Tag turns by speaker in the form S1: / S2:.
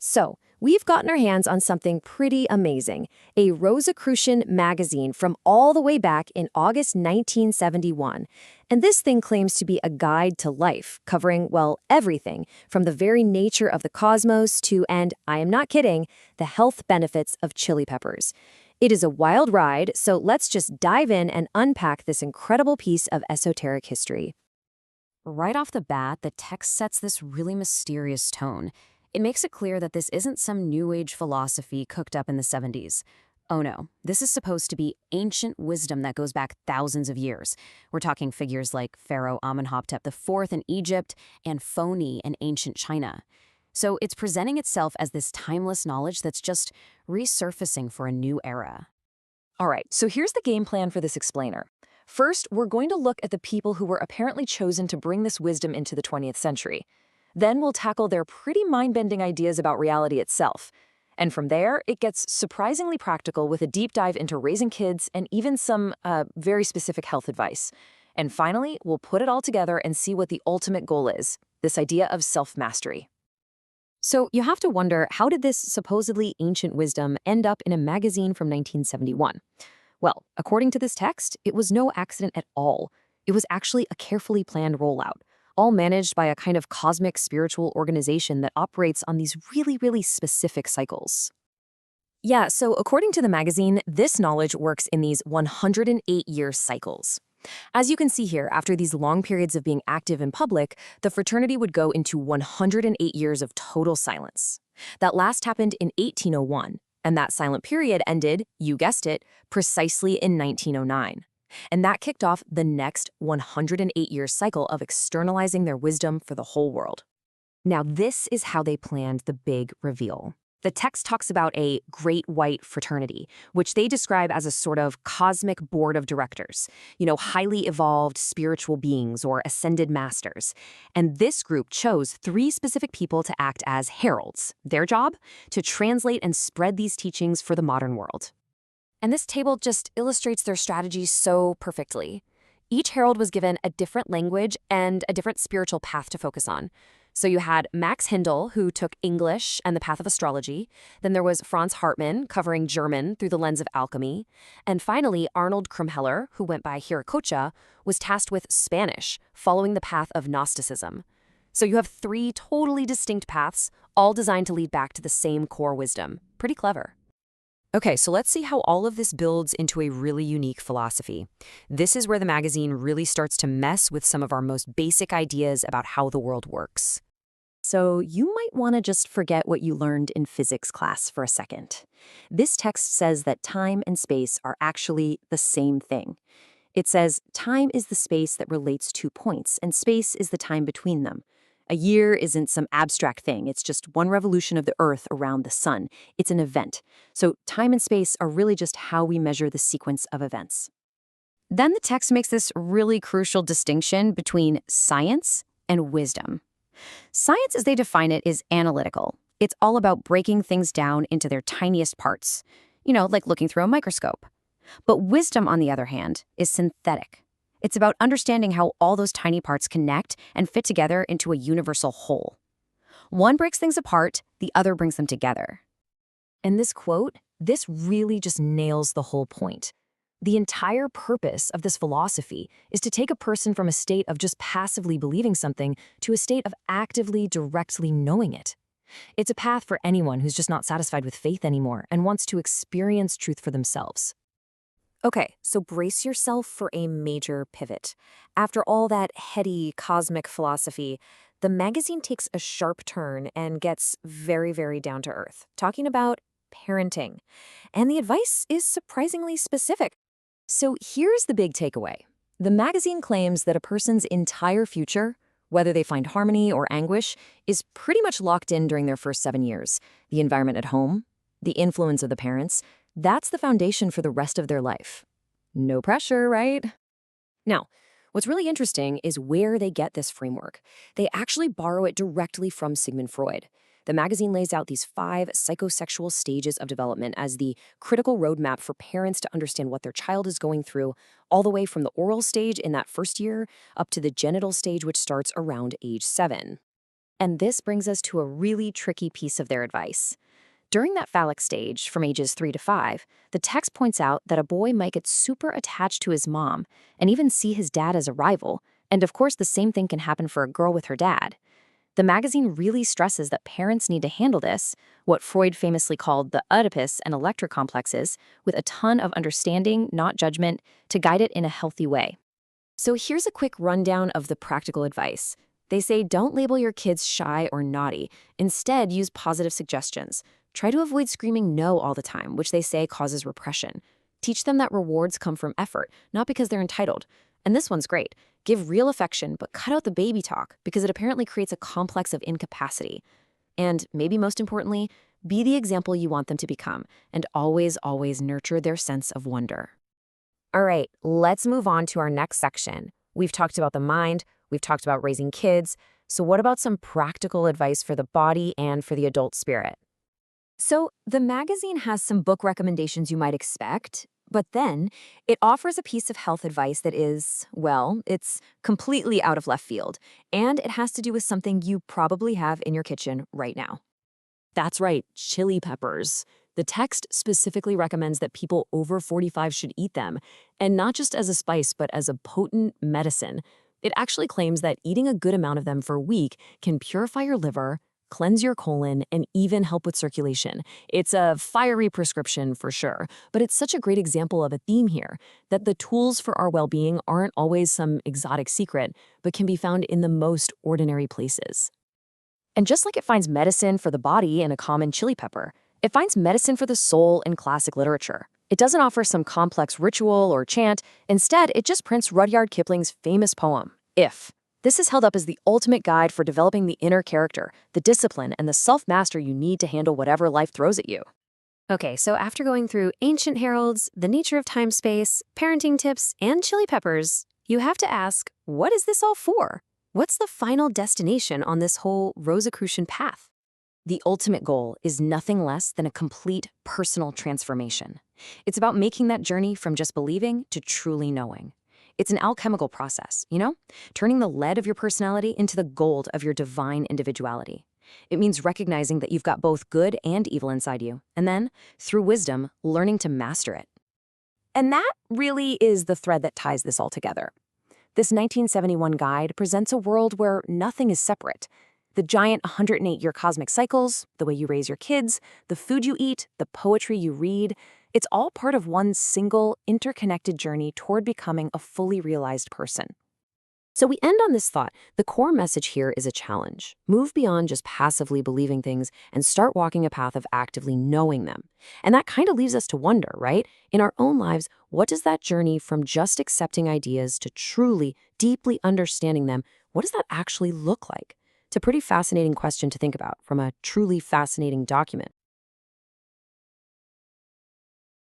S1: So, we've gotten our hands on something pretty amazing, a Rosicrucian magazine from all the way back in August 1971. And this thing claims to be a guide to life, covering, well, everything, from the very nature of the cosmos to, and I am not kidding, the health benefits of chili peppers. It is a wild ride, so let's just dive in and unpack this incredible piece of esoteric history. Right off the bat, the text sets this really mysterious tone. It makes it clear that this isn't some New Age philosophy cooked up in the 70s. Oh no, this is supposed to be ancient wisdom that goes back thousands of years. We're talking figures like Pharaoh Amenhotep IV in Egypt and Phony in ancient China. So it's presenting itself as this timeless knowledge that's just resurfacing for a new era. All right, so here's the game plan for this explainer. First, we're going to look at the people who were apparently chosen to bring this wisdom into the 20th century. Then we'll tackle their pretty mind-bending ideas about reality itself. And from there, it gets surprisingly practical with a deep dive into raising kids and even some very specific health advice. And finally, we'll put it all together and see what the ultimate goal is, this idea of self-mastery. So you have to wonder, how did this supposedly ancient wisdom end up in a magazine from 1971? Well, according to this text, it was no accident at all. It was actually a carefully planned rollout, all managed by a kind of cosmic spiritual organization that operates on these really specific cycles. Yeah, so according to the magazine, this knowledge works in these 108-year cycles. As you can see here, after these long periods of being active in public, the fraternity would go into 108 years of total silence. That last happened in 1801, and that silent period ended, you guessed it, precisely in 1909. And that kicked off the next 108-year cycle of externalizing their wisdom for the whole world. Now, this is how they planned the big reveal. The text talks about a great white fraternity, which they describe as a sort of cosmic board of directors, highly evolved spiritual beings or ascended masters. And this group chose 3 specific people to act as heralds. Their job? To translate and spread these teachings for the modern world. And this table just illustrates their strategy so perfectly. Each herald was given a different language and a different spiritual path to focus on. So you had Max Heindel, who took English and the path of astrology. Then there was Franz Hartmann, covering German through the lens of alchemy. And finally, Arnold Krumm Heller, who went by Huiracocha, was tasked with Spanish, following the path of Gnosticism. So you have 3 totally distinct paths, all designed to lead back to the same core wisdom. Pretty clever. Okay, so let's see how all of this builds into a really unique philosophy. This is where the magazine really starts to mess with some of our most basic ideas about how the world works. So you might want to just forget what you learned in physics class for a second. This text says that time and space are actually the same thing. It says time is the space that relates 2 points, and space is the time between them. A year isn't some abstract thing. It's just one revolution of the Earth around the sun. It's an event. So time and space are really just how we measure the sequence of events. Then the text makes this really crucial distinction between science and wisdom. Science, as they define it, is analytical. It's all about breaking things down into their tiniest parts, like looking through a microscope. But wisdom, on the other hand, is synthetic. It's about understanding how all those tiny parts connect and fit together into a universal whole. One breaks things apart, the other brings them together. And this quote, this really just nails the whole point. The entire purpose of this philosophy is to take a person from a state of just passively believing something to a state of actively, directly knowing it. It's a path for anyone who's just not satisfied with faith anymore and wants to experience truth for themselves. Okay, so brace yourself for a major pivot. After all that heady cosmic philosophy, the magazine takes a sharp turn and gets very down to earth, talking about parenting. And the advice is surprisingly specific. So here's the big takeaway. The magazine claims that a person's entire future, whether they find harmony or anguish, is pretty much locked in during their first 7 years. The environment at home, the influence of the parents, that's the foundation for the rest of their life. No pressure, right? Now, what's really interesting is where they get this framework. They actually borrow it directly from Sigmund Freud. The magazine lays out these 5 psychosexual stages of development as the critical roadmap for parents to understand what their child is going through, all the way from the oral stage in that first year up to the genital stage, which starts around age 7. And this brings us to a really tricky piece of their advice. During that phallic stage, from ages 3 to 5, the text points out that a boy might get super attached to his mom and even see his dad as a rival. And of course, the same thing can happen for a girl with her dad. The magazine really stresses that parents need to handle this, what Freud famously called the Oedipus and Electra complexes, with a ton of understanding, not judgment, to guide it in a healthy way. So here's a quick rundown of the practical advice. They say don't label your kids shy or naughty. Instead, use positive suggestions. Try to avoid screaming no all the time, which they say causes repression. Teach them that rewards come from effort, not because they're entitled. And this one's great. Give real affection, but cut out the baby talk, because it apparently creates a complex of incapacity. And maybe most importantly, be the example you want them to become, and always, always nurture their sense of wonder. All right, let's move on to our next section. We've talked about the mind, we've talked about raising kids, so what about some practical advice for the body and for the adult spirit? So the magazine has some book recommendations you might expect, but then it offers a piece of health advice that is, well, it's completely out of left field, and it has to do with something you probably have in your kitchen right now. That's right, chili peppers. The text specifically recommends that people over 45 should eat them, and not just as a spice, but as a potent medicine. It actually claims that eating a good amount of them for a week can purify your liver, cleanse your colon, and even help with circulation. It's a fiery prescription for sure, but it's such a great example of a theme here, that the tools for our well-being aren't always some exotic secret, but can be found in the most ordinary places. And just like it finds medicine for the body in a common chili pepper, it finds medicine for the soul in classic literature. It doesn't offer some complex ritual or chant. Instead, it just prints Rudyard Kipling's famous poem, If. This is held up as the ultimate guide for developing the inner character, the discipline, and the self-master you need to handle whatever life throws at you. Okay, so after going through ancient heralds, the nature of time-space, parenting tips, and chili peppers, you have to ask, what is this all for? What's the final destination on this whole Rosicrucian path? The ultimate goal is nothing less than a complete personal transformation. It's about making that journey from just believing to truly knowing. It's an alchemical process, turning the lead of your personality into the gold of your divine individuality. It means recognizing that you've got both good and evil inside you, and then, through wisdom, learning to master it. And that really is the thread that ties this all together. This 1971 guide presents a world where nothing is separate. The giant 108-year cosmic cycles, the way you raise your kids, the food you eat, the poetry you read, it's all part of one single, interconnected journey toward becoming a fully realized person. So we end on this thought. The core message here is a challenge. Move beyond just passively believing things and start walking a path of actively knowing them. And that kind of leaves us to wonder, right? In our own lives, what does that journey from just accepting ideas to truly, deeply understanding them, what does that actually look like? It's a pretty fascinating question to think about from a truly fascinating document.